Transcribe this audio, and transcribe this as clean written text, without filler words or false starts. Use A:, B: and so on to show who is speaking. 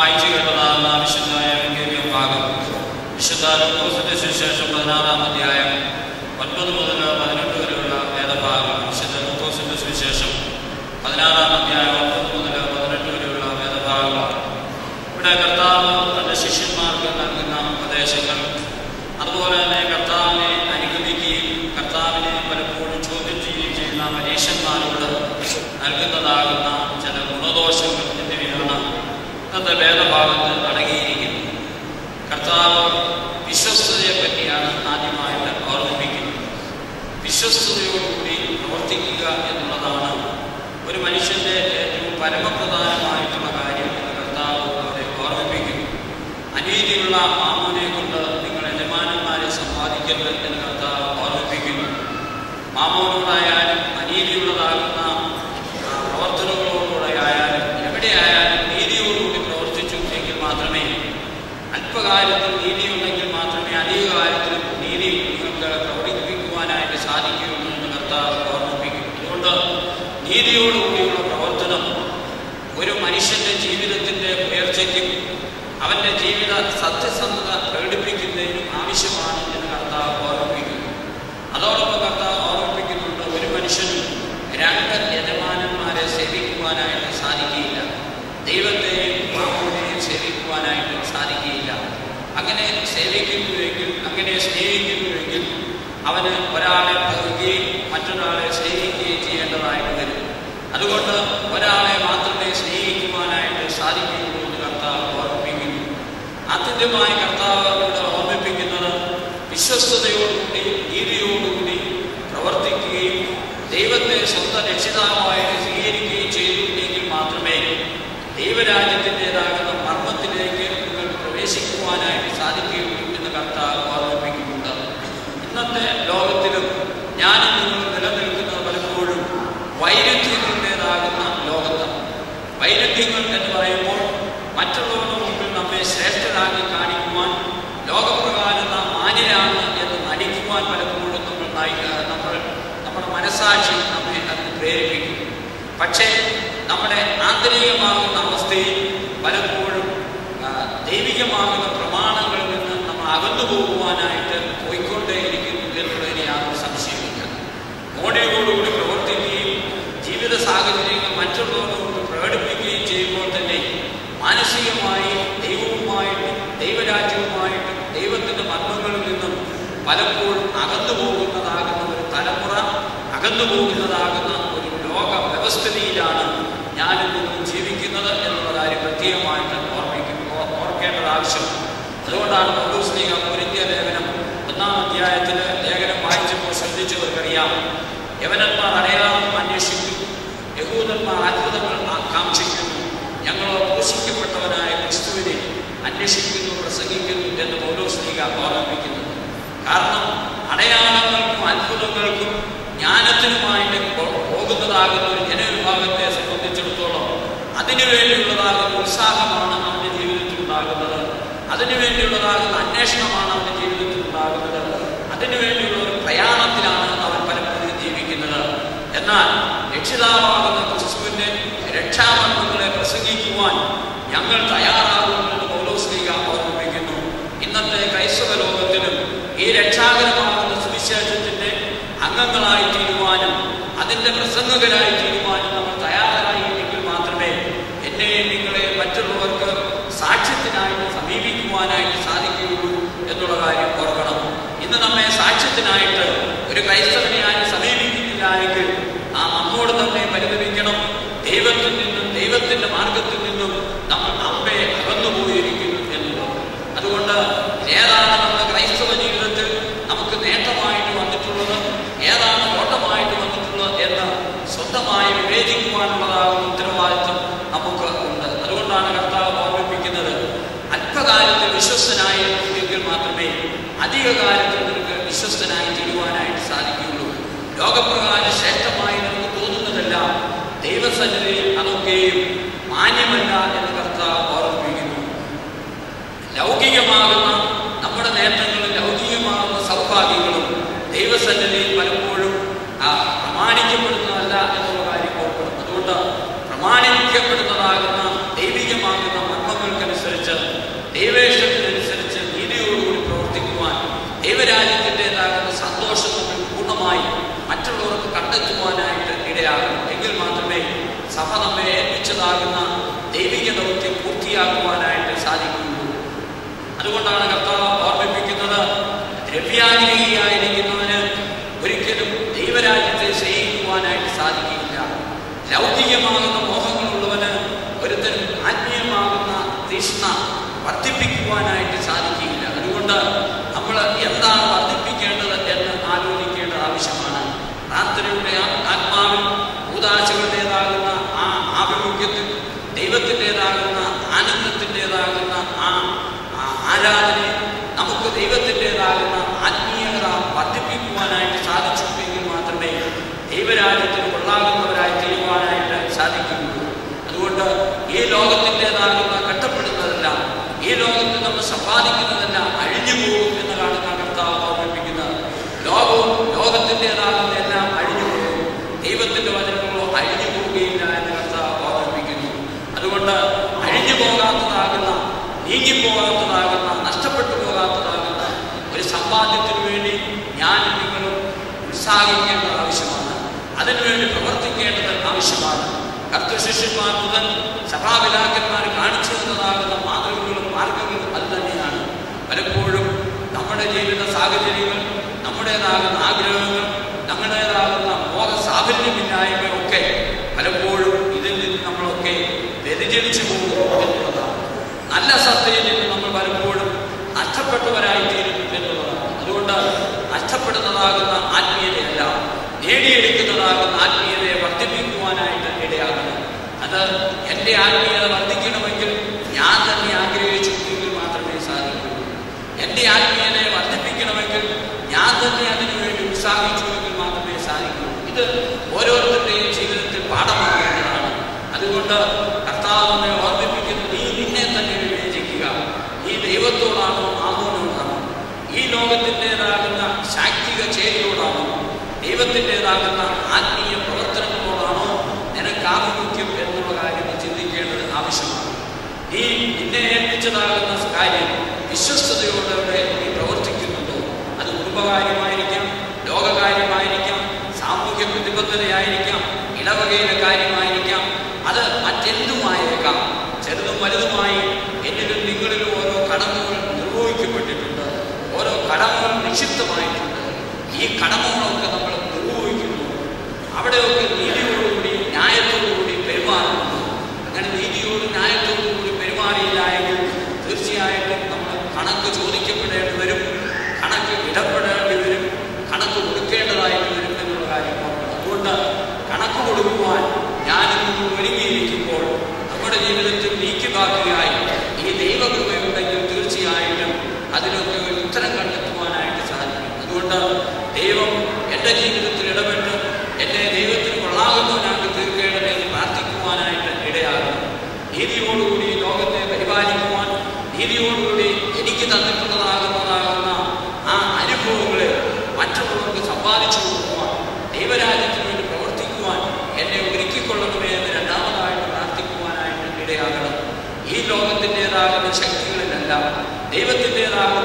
A: വായിച്ചു കേട്ടതാകുന്ന വിശുദ്ധായ എവങ്കേലിയം ഭാഗം വിശുദ്ധ ലൂക്കോസിന്റെ സുവിശേഷം 16-ാം അധ്യായം 9 മുതൽ 18 വരെയുള്ള വേദഭാഗം. വിശുദ്ധ ലൂക്കോസിന്റെ സുവിശേഷം 16-ാം അധ്യായം 9 മുതൽ 18 വരെയുള്ള വേദഭാഗങ്ങളാണ്. ഇവിടെ കർത്താവ് തന്റെ ശിഷ്യന്മാർക്ക് നൽകുന്ന ഉപദേശങ്ങൾ, അതുപോലെ തന്നെ കർത്താവിനെ അനുഗമിക്കുകയും കർത്താവിനെ പലപ്പോഴും ചോദ്യം ചെയ്യുകയും ചെയ്യുന്ന പരീക്ഷന്മാരോട് നൽകുന്നതാകുന്ന ചില ഗുണദോഷങ്ങൾ എന്നിവയാണ് ഇന്നത്തെ വേദഭാഗത്ത് അടങ്ങിയിരിക്കുന്നത്. കർത്താവ് വിശ്വസ്തതയെ പറ്റിയാണ് ആദ്യമായിട്ട് ഓർമ്മിപ്പിക്കുന്നത്. വിശ്വസ്തയോടുകൂടി പ്രവർത്തിക്കുക എന്നുള്ളതാണ് ഒരു മനുഷ്യന്റെ ഏറ്റവും പരമപ്രധാനമായിട്ടുള്ള കാര്യം എന്ന് കർത്താവ് അവരെ ഓർമ്മിപ്പിക്കുന്നു. അനീതിയുള്ള മാമൂനെ കൊണ്ട് നിങ്ങൾ യജമാനന്മാരെ സമ്പാദിക്കരുത് എന്ന് കർത്താവ് ഓർമ്മിപ്പിക്കുന്നു. മാമൂനോടായാലും അനീതിയുള്ളതാകുന്ന പ്രവർത്തനങ്ങളോടുകൂടെയായാലും എവിടെയായാലും നീതിയോടുകൂടി പ്രവർത്തിച്ചു എങ്കിൽ മാത്രമേ, അല്പകാര്യത്തിൽ നീതിയുണ്ടെങ്കിൽ മാത്രമേ അധിക കാര്യത്തിൽ നീതി നിങ്ങൾക്ക് പ്രവർത്തിപ്പിക്കുവാനായിട്ട് സാധിക്കുകയുള്ളൂ എന്ന് കർത്താവ് ഓർമ്മിപ്പിക്കും. അതുകൊണ്ട് നീതിയോടുകൂടിയുള്ള പ്രവർത്തനം ഒരു മനുഷ്യന്റെ ജീവിതത്തിന്റെ ഉയർച്ചയ്ക്കും അവന്റെ ജീവിത സത്യസന്ധത പ്രകടിപ്പിക്കുന്നതിനും ആവശ്യമാണ് എന്ന് കർത്താവ് ഓർമ്മിപ്പിക്കുന്നു. അതോടൊപ്പം കർത്താവ് ഓർമ്മിപ്പിക്കുന്നുണ്ട്, ഒരു മനുഷ്യനും രണ്ട് യജമാനന്മാരെ സേവിക്കുവാനായിട്ട് സാധിക്കുകയില്ല. ദൈവത്തെയും മാമൂനെയും സേവിക്കുവാനായിട്ട് സാധിക്കുകയില്ല. അങ്ങനെ സേവിക്കുന്നുവെങ്കിൽ, അങ്ങനെ സ്നേഹിക്കുന്നുവെങ്കിൽ അവന് ഒരാളെ പകുകയും മറ്റൊരാളെ സ്നേഹിക്കുകയും ചെയ്യേണ്ടതായിട്ട് വരും. അതുകൊണ്ട് ഒരാളെ മാത്രമേ സ്നേഹിക്കുവാനായിട്ട് സാധിക്കുകയുള്ളൂ എന്ന് കർത്താവ് ഓർമ്മിപ്പിക്കുന്നു. ആത്യന്തികമായി കർത്താവിനോട് ഓർമ്മിപ്പിക്കുന്നത് വിശ്വസ്തയോടുകൂടി നീതിയോടുകൂടി പ്രവർത്തിക്കുകയും ദൈവത്തെ സ്വന്തം രക്ഷിതാവായിട്ട് സ്വീകരിക്കുകയും ചെയ്തു എങ്കിൽ മാത്രമേ ദൈവരാജ്യത്തിൻ്റെതാകുന്ന മർമ്മത്തിലേക്ക് നിങ്ങൾക്ക് പ്രവേശിക്കുവാനായിട്ട് സാധിക്കുകയുള്ളൂ എന്ന് കർത്താവ് ഓർമ്മിപ്പിക്കുന്നുണ്ട്. ഇന്നത്തെ ലോകത്തിലും ഞാനും നിങ്ങൾ നിലനിൽക്കുന്നത് പലപ്പോഴും വൈരുദ്ധ്യങ്ങളുടേതാകുന്ന ലോകത്താണ്. വൈരുദ്ധ്യങ്ങൾ എന്ന് പറയുമ്പോൾ മറ്റുള്ളവരുടെ മുമ്പിൽ നമ്മെ ശ്രേഷ്ഠരാക്കി കാണിക്കുവാൻ, ലോകപ്രകാരം നാം മാന്യരാണ് എന്ന് നടിക്കുവാൻ പലപ്പോഴും നമ്മുടെ മനസാക്ഷി നമ്മെ അതിന് പ്രേരിപ്പിക്കും. പക്ഷേ നമ്മുടെ ആന്തരികമാകുന്ന അവസ്ഥയിൽ പലപ്പോഴും ദൈവികമാകുന്ന പ്രമാണങ്ങളിൽ നിന്ന് നമ്മൾ അകന്നു പോകുവാനായിട്ട് പോയിക്കൊണ്ടേയിരിക്കുന്നു എന്നുള്ളതിന് യാതൊരു സംശയമില്ല. മോടിയോടുകൂടി പ്രവർത്തിക്കുകയും ജീവിത സാഹചര്യങ്ങൾ മറ്റുള്ളവരോട് പ്രകടിപ്പിക്കുകയും ചെയ്യുമ്പോൾ തന്നെ മാനസികമായി ദൈവവുമായിട്ടും ദൈവരാജ്യവുമായിട്ടും ദൈവത്തിൻ്റെ മർമ്മങ്ങളിൽ നിന്നും പലപ്പോഴും അകന്നു പോകുന്നതാകുന്ന ഒരു തലമുറ, അകന്നു പോകുന്നതാകുന്ന ഒരു ലോക വ്യവസ്ഥിതിയിലാണ് ഞാനും നിന്നും ജീവിക്കുന്നത് എന്നുള്ള കാര്യം പ്രത്യേകമായിട്ട് ഓർക്കേണ്ടത് ആവശ്യമാണ്. അതുകൊണ്ടാണ് പൗലോസ്ലീഹ കൊരിന്ത്യ ലേഖനം 1-ാം അധ്യായത്തിൽ ലേഖനം വായിച്ചപ്പോൾ ശ്രദ്ധിച്ചവർക്കറിയാം, യവനന്മാർ അടയാളം അന്വേഷിക്കും, യഹൂദന്മാർ അത്ഭുതങ്ങൾ കാക്ഷിക്കുന്നു, ഞങ്ങളോ ക്രൂശിക്കപ്പെട്ടവനായ ക്രിസ്തുവിനെ അന്വേഷിക്കുന്നു, പ്രസംഗിക്കുന്നു എന്ന് പൗലോസ്ലീഹ ഓർമ്മിപ്പിക്കുന്നത്. കാരണം അടയാളങ്ങൾക്കും അത്ഭുതങ്ങൾക്കും ജ്ഞാനത്തിനുമായിട്ട് പോകുന്നതാകുന്ന ഒരു ജനവിഭാഗത്തെ സംബന്ധിച്ചിടത്തോളം അതിനുവേണ്ടിയുള്ളതാകുന്ന ഉത്സാഹമാണ് അവൻ്റെ ജീവിതത്തിൽ ഉണ്ടാകുന്നത്, അതിനുവേണ്ടിയുള്ളതാകുന്ന അന്വേഷണമാണ് അവൻ്റെ ജീവിതത്തിൽ ഉണ്ടാകുന്നത്, അതിനുവേണ്ടിയുള്ള ഒരു പ്രയാണത്തിലാണ് അവൻ പലപ്പോഴും ജീവിക്കുന്നത്. എന്നാൽ രക്ഷിതാവാകുന്ന ക്രിസ്തുവിൻ്റെ രക്ഷാമർമ്മങ്ങളെ പ്രസംഗിക്കുവാൻ ഞങ്ങൾ തയ്യാറാകുമെന്ന് പൗലോസ്ലീഹ ഓർമ്മിപ്പിക്കുന്നു. ഇന്നത്തെ ക്രൈസ്തവ ലോകത്തിലും ഈ രക്ഷാകരമാകുന്ന സുവിശേഷത്തിൻ്റെ അംഗങ്ങളായി തീരുവാനും അതിൻ്റെ പ്രസംഗകരായി തീരുവാനും നമ്മൾ തയ്യാറായെങ്കിൽ മാത്രമേ എന്നെയും നിങ്ങളെ മറ്റുള്ളവർക്ക് സാക്ഷ്യത്തിനായിട്ട് സമീപിക്കുവാനായിട്ട് സാധിക്കുകയുള്ളൂ എന്നുള്ള കാര്യം ഓർക്കണം. ഇന്ന് നമ്മെ സാക്ഷ്യത്തിനായിട്ട് ഒരു ക്രൈസ്തവനെയായി സമീപിക്കുന്നില്ല എങ്കിൽ നാം നമ്മോട് തന്നെ പരിതപിക്കണം. ദൈവത്തിൽ നിന്നും ദൈവത്തിൻ്റെ മാർഗത്തിൽ നിന്നും നമ്മൾ നമ്മെ അകന്നുപോയിരിക്കുന്നു എന്നുള്ളത്. അതുകൊണ്ട് ഏതാണ് നമ്മുടെ ക്രൈസ്തവ ജീവിതത്തിൽ നമുക്ക് നേട്ടമായിട്ട് വന്നിട്ടുള്ളത്, ഏതാണ് ഓട്ടമായിട്ട് വന്നിട്ടുള്ളത് എന്ന് സ്വന്തമായി വിവേചിക്കുവാനുള്ളതാകുന്ന ഉത്തരവാദിത്വം നമുക്ക് ഉണ്ട്. അതുകൊണ്ടാണ് കർത്താവ് ഓർമ്മിപ്പിക്കുന്നത്, അല്പകാര്യത്തിൽ വിശ്വസ്തനായെങ്കിൽ മാത്രമേ അധിക കാര്യത്തിൽ നിങ്ങൾക്ക് വിശ്വസ്തനായി തീരുവാനായിട്ട് സാധിക്കുകയുള്ളൂ. ലോകപ്രകാരം ശ്രേഷ്ഠമായി നമുക്ക് തോന്നുന്നതെല്ലാം ദൈവസന്നിധിയിൽ അതൊക്കെയും മാന്യമല്ല എന്ന് കർത്താവ് ഓർമ്മിപ്പിക്കുന്നു. ലൗകികമാകുന്ന നമ്മുടെ നേട്ടങ്ങളും ലൗകികമാകുന്ന സൗഭാഗ്യങ്ങളും ദൈവസന്നിധിയിൽ പലപ്പോഴും പ്രമാണിക്കപ്പെടുന്നതല്ല എന്നുള്ള കാര്യം ഓർക്കണം. അതുകൊണ്ട് പ്രമാണിക്കപ്പെടുന്നതാകുന്ന ദൈവികമാകുന്ന മർമ്മങ്ങൾക്കനുസരിച്ച് പൂർത്തിയാക്കുവാനായിട്ട് സാധിക്കുകയുള്ളൂ. അതുകൊണ്ടാണ് കർത്താവ് ഓർമ്മിപ്പിക്കുന്നത്, ദ്രവ്യാനുഭവിയായിരിക്കുന്നവന് ഒരിക്കലും ദൈവരാജ്യത്തെ സ്നേഹിക്കുവാനായിട്ട് സാധിക്കില്ല. ലൗകികമാകുന്ന മോഹങ്ങളുള്ളവന് ഒരുത്തരും ആത്മീയമാകുന്ന തൃഷ്ണ വർദ്ധിപ്പിക്കുവാനായിട്ട് സാധിക്കില്ല. അതുകൊണ്ട് നമ്മൾ എന്താണ് വർദ്ധിപ്പിക്കേണ്ടത് എന്ന് ആലോചിക്കേണ്ടത് ആവശ്യമാണ്. പ്രാർത്ഥനയുടെ ആത്മാവിൽ കൂദാശകളുടേതാകുന്ന ആ ആഭിമുഖ്യത്തിൽ ദൈവത്തിൻ്റെതാകുന്ന ആനന്ദത്തിൻ്റെതാകുന്ന ആ ആരാധനയെ നമുക്ക് ദൈവത്തിൻ്റെതാകുന്ന ആത്മീയത വർദ്ധിപ്പിക്കുവാനായിട്ട് സാധിച്ചുവെങ്കിൽ മാത്രമേ ദൈവരാജ്യത്തിന് കൊള്ളാകുന്നവരായി തീരുവാനായിട്ട് സാധിക്കുകയുള്ളൂ. അതുകൊണ്ട് ഈ ലോകത്തിൻ്റെതാകുന്ന കഷ്ടപ്പെടുന്നതെല്ലാം, ഈ ലോകത്തിൽ നമ്മൾ സമ്പാദിക്കുന്നതെല്ലാം അഴിഞ്ഞു പോകും എന്നതാണ് കർത്താവ് ഓർമ്മിപ്പിക്കുന്നത്. ലോകവും ലോകത്തിൻ്റെതാകുന്ന എല്ലാം അഴിഞ്ഞു പോകും, ദൈവത്തിൻ്റെ വചനങ്ങളോ അഴിഞ്ഞു പോവുകയില്ല എന്ന് കർത്താവ് ഓർമ്മിപ്പിക്കുന്നു. അതുകൊണ്ട് അഴിഞ്ഞു പോകാത്തതാകുന്ന, നീങ്ങിപ്പോകാത്തതാകുന്ന, നഷ്ടപ്പെട്ടു പോകാത്തതാകുന്ന ഒരു സമ്പാദ്യത്തിനു വേണ്ടി ഞാൻ നിങ്ങളും ഉത്സാഹിക്കേണ്ടത് ആവശ്യമാണ്. അതിനുവേണ്ടി പ്രവർത്തിക്കേണ്ടത് ആവശ്യമാണ്. കർത്തൃശിഷ്യന്മാർ മുതൽ സഭാപിതാക്കന്മാർ കാണിച്ചു തന്നതാകുന്ന മാതൃകകളും മാർഗങ്ങളും അത് തന്നെയാണ്. പലപ്പോഴും നമ്മുടെ ജീവിത സാഹചര്യങ്ങൾ, നമ്മുടേതാകുന്ന ആഗ്രഹങ്ങൾ, നമ്മുടേതാകുന്ന മോഹ സാഫല്യമില്ലായ്മയൊക്കെ പലപ്പോഴും ഇതിൽ നിന്ന് നമ്മളൊക്കെ വ്യതിചലിച്ചു പോകുന്നു എന്നുള്ളതാണ്. നല്ല സത്തയിൽ നിന്ന് നമ്മൾ പലപ്പോഴും നഷ്ടപ്പെട്ടവരായിത്തീരുന്നു എന്നുള്ളതാണ്. അതുകൊണ്ട് നഷ്ടപ്പെടുന്നതാകുന്ന ആത്മീയതയല്ല, നേടിയെടുക്കുന്നതാകുന്ന ആത്മീയതയെ വർദ്ധിപ്പിക്കുവാനായിട്ട് ഇടയാകണം. അത് എൻ്റെ ആത്മീയത വർദ്ധിക്കണമെങ്കിൽ ഞാൻ തന്നെ ആഗ്രഹിച്ചുവെങ്കിൽ മാത്രമേ സാധിക്കൂ. എൻ്റെ ആത്മീയതയെ വർദ്ധിപ്പിക്കണമെങ്കിൽ ഞാൻ തന്നെ അതിനുവേണ്ടി ഉത്സാഹിച്ചുവെങ്കിൽ മാത്രമേ സാധിക്കൂ. ഇത് ഓരോരുത്തരുടെയും ജീവിതത്തിൽ പാഠമാകേണ്ടതാണ്. അതുകൊണ്ട് കർത്താവ് നമ്മെ ഓർമ്മിപ്പിക്കുന്നു, നീ നിന്നെ തന്നെ വിവേചിക്കുക. നീ ദൈവത്തോടാണോ ആമോനോടാണോ, ഈ ലോകത്തിൻ്റെതാകുന്ന ശാക്തിക ചേരിയോടാണോ, ദൈവത്തിൻ്റെതാകുന്ന ആത്മീയ പ്രവർത്തനങ്ങളോടാണോ നിനക്ക് ആഭിമുഖ്യം എന്നുള്ള കാര്യം ചിന്തിക്കേണ്ടത് ആവശ്യമാണ്. നീ നിന്നെ ഏൽപ്പിച്ചതാകുന്ന കാര്യം വിശ്വസ്തയോടെ നീ പ്രവർത്തിക്കുന്നുണ്ടോ? അത് കുടുംബകാര്യമായിരിക്കാം, ലോകകാര്യമായിരിക്കാം, സാമൂഹ്യ പ്രതിബദ്ധതയായിരിക്കാം, ഇടവകയിലെ കാര്യമായിരിക്കാം, അത് മറ്റെന്തുമായേക്കാം. ചെറുതും വലുതുമായി എന്നിലും നിങ്ങളിലും ഓരോ കടമകൾ നിർവഹിക്കപ്പെട്ടിട്ടുണ്ട്, ഓരോ കടമകൾ നിക്ഷിപ്തമായിട്ടുണ്ട്. ഈ കടമകളൊക്കെ നമ്മൾ നിർവഹിക്കുന്നു. അവിടെയൊക്കെ നീതിയോടുകൂടി ന്യായത്തോടുകൂടി പെരുമാറുന്നു. അങ്ങനെ നീതിയോടും ന്യായത്തോടുകൂടി പെരുമാറിയില്ല എങ്കിൽ തീർച്ചയായിട്ടും നമ്മൾ കണക്ക് ചോദിക്കപ്പെടേണ്ടി വരും, കണക്ക് ഇടപെടേണ്ടി വരും, കണക്ക് കൊടുക്കേണ്ടതായിട്ട് വരും എന്നുള്ള കാര്യം ഓർക്കണം. അതുകൊണ്ട് കണക്ക് കൊടുക്കുവാൻ ഞാനിന്ന് ഒരുങ്ങിയിരിക്കുമ്പോൾ നമ്മുടെ ജീവിതത്തിൽ നീക്കിബാക്കിയായി ഈ ദൈവകൃപയുണ്ടെങ്കിൽ തീർച്ചയായിട്ടും അതിനൊക്കെ ഒരു ഉത്തരം കണ്ടെത്തുവാനായിട്ട് സാധിക്കും. അതുകൊണ്ട് ദൈവം എൻ്റെ ജീവിതത്തിൽ ഇടപെട്ട് എന്നെ ദൈവത്തിന് കൊള്ളാകുന്നവനാക്കി തീർക്കേണ്ടത് എന്ന് പ്രാർത്ഥിക്കുവാനായിട്ട് ഇടയാകണം. നീതിയോടുകൂടി ലോകത്തെ പരിപാലിക്കുവാൻ, നീതിയോടുകൂടി എനിക്ക് തന്നിട്ടുള്ളതാകുന്ന ആ അനുഭവങ്ങളെ മറ്റുള്ളവർക്ക് സമ്പാദിച്ചു കൊടുക്കുവാൻ, ദൈവരാജ്യത്തിന് വേണ്ടി പ്രവർത്തിക്കുവാൻ എന്നെ ഒരുക്കിക്കൊള്ളണമേ എന്ന് രണ്ടാമതായിട്ട് പ്രാർത്ഥിക്കുവാനായിട്ട് ഇടയാകണം. ഈ ലോകത്തിൻ്റെതാകുന്ന ശക്തികളിലല്ല, ദൈവത്തിൻ്റെതാകുന്ന